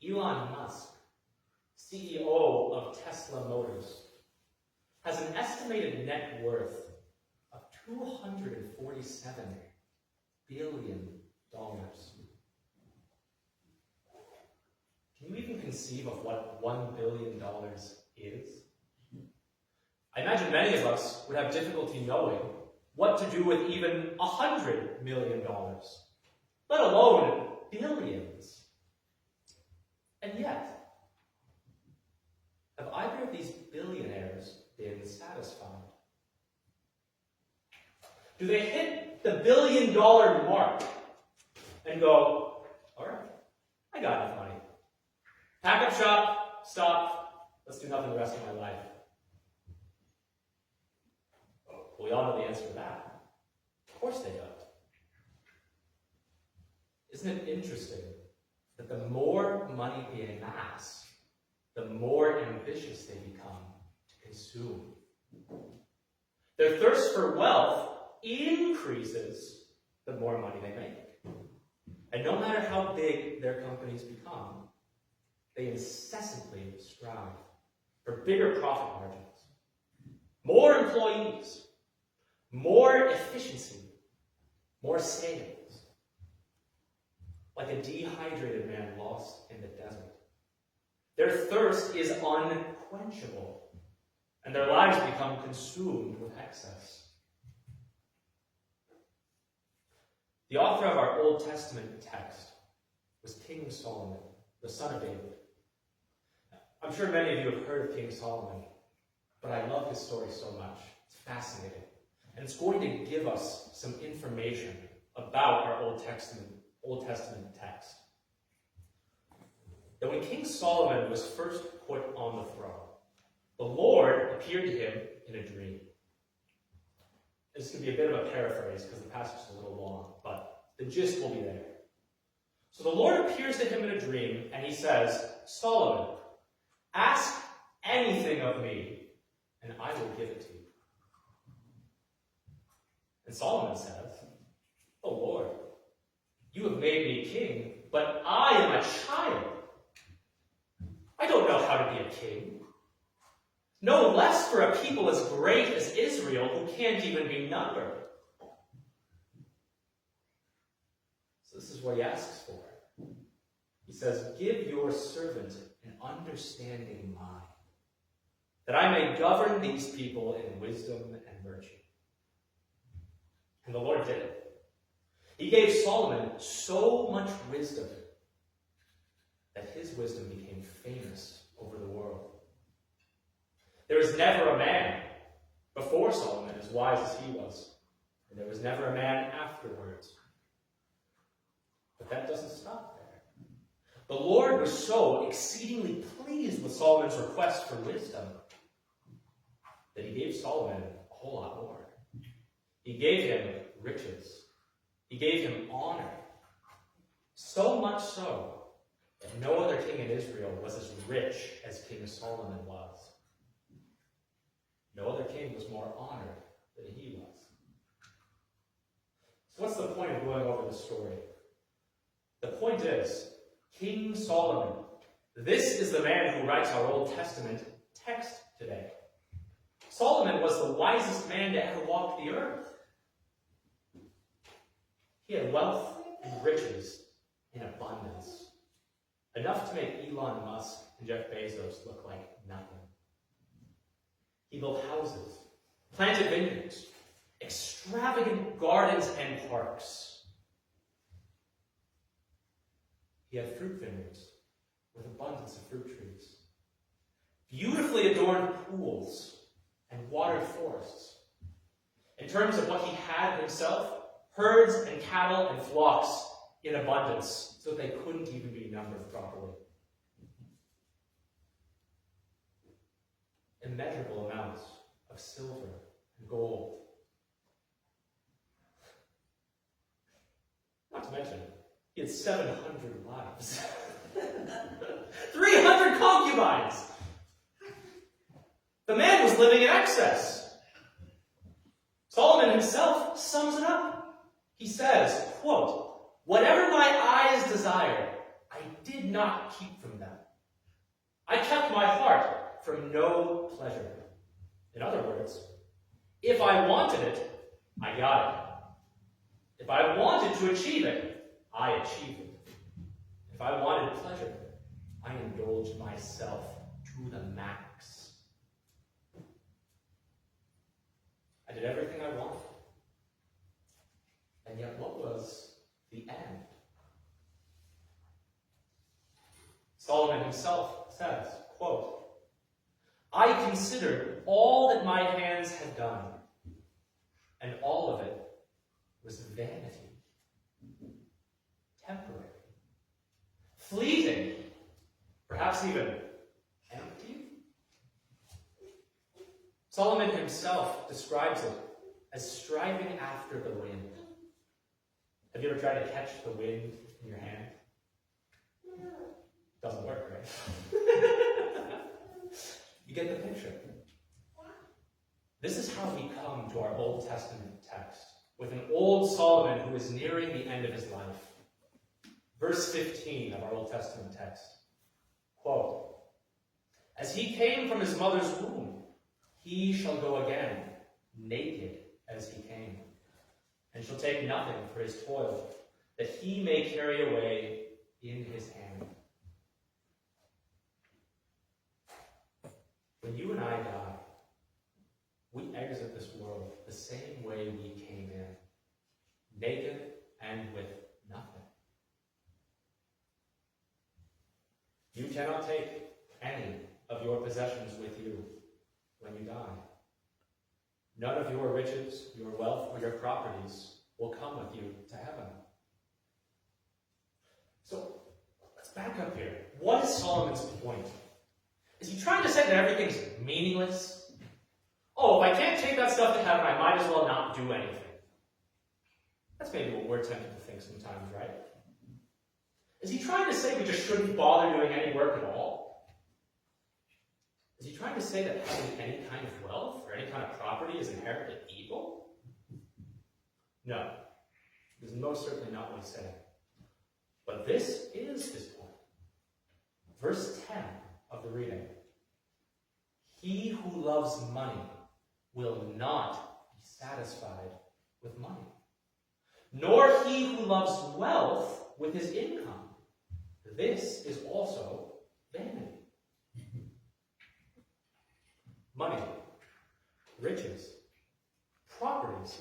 Elon Musk, CEO of Tesla Motors, has an estimated net worth of $247 billion. Can you even conceive of what $1 billion is? I imagine many of us would have difficulty knowing what to do with even $100 million, let alone billions. And yet, have either of these billionaires been satisfied? Do they hit the $1 billion mark and go, all right, I got enough money. Pack up shop, stop, let's do nothing the rest of my life? Well, we all know the answer to that. Of course they don't. Isn't it interesting that the more money we amass, the more ambitious they become to consume? Their thirst for wealth increases the more money they make. And no matter how big their companies become, they incessantly strive for bigger profit margins, more employees, more efficiency, more sales. Like a dehydrated man lost in the desert. Their thirst is unquenchable, and their lives become consumed with excess. The author of our Old Testament text was King Solomon, the son of David. I'm sure many of you have heard of King Solomon, but I love his story so much. It's fascinating. And it's going to give us some information about our Old Testament text. That when King Solomon was first put on the throne, the Lord appeared to him in a dream. This could be a bit of a paraphrase because the passage is a little long, but the gist will be there. So the Lord appears to him in a dream, and he says, Solomon, ask anything of me, and I will give it to you. And Solomon says, Oh Lord, you have made me king, but I am a child. I don't know how to be a king. No less for a people as great as Israel who can't even be numbered. So this is what he asks for. He says, give your servant an understanding mind, that I may govern these people in wisdom and virtue. And the Lord did it. He gave Solomon so much wisdom that his wisdom became famous over the world. There was never a man before Solomon as wise as he was, and there was never a man afterwards. But that doesn't stop there. The Lord was so exceedingly pleased with Solomon's request for wisdom that he gave Solomon a whole lot more. He gave him riches. He gave him honor. So much so that no other king in Israel was as rich as King Solomon was. No other king was more honored than he was. So what's the point of going over the story? The point is, King Solomon, this is the man who writes our Old Testament text today. Solomon was the wisest man to ever walk the earth. He had wealth and riches in abundance, enough to make Elon Musk and Jeff Bezos look like nothing. He built houses, planted vineyards, extravagant gardens and parks. He had fruit vineyards with abundance of fruit trees, beautifully adorned pools, and watered forests. In terms of what he had himself, herds and cattle and flocks in abundance, so they couldn't even be numbered properly. Immeasurable amounts of silver and gold. Not to mention, he had 700 wives. 300 concubines! The man was living in excess. Solomon himself sums it up. He says, quote, whatever my eyes desired, I did did not keep from them. I kept my heart from no pleasure. In other words, if I wanted it, I got it. If I wanted to achieve it, I achieved it. If I wanted pleasure, I indulged myself to the max. I did everything I wanted. And yet, what was the end? Solomon himself says, quote, I considered all that my hands had done, and all of it was vanity, temporary, fleeting, perhaps even empty. Solomon himself describes it as striving after the wind. Have you ever tried to catch the wind in your hand? Doesn't work, right? You get the picture. This is how we come to our Old Testament text, with an old Solomon who is nearing the end of his life. Verse 15 of our Old Testament text. Quote, as he came from his mother's womb, he shall go again, naked as he came, and shall take nothing for his toil, that he may carry away in his hand. When you and I die, we exit this world the same way we came in, naked and with nothing. You cannot take any of your possessions with you when you die. None of your riches, your wealth, or your properties will come with you to heaven. So, let's back up here. What is Solomon's point? Is he trying to say that everything's meaningless? Oh, if I can't take that stuff to heaven, I might as well not do anything. That's maybe what we're tempted to think sometimes, right? Is he trying to say we just shouldn't bother doing any work at all? Is he trying to say that having any kind of wealth or any kind of property is inherently evil? No. This is most certainly not what he's saying. But this is his point. Verse 10 of the reading. He who loves money will not be satisfied with money, nor he who loves wealth with his income. This is also vanity. Money, riches, properties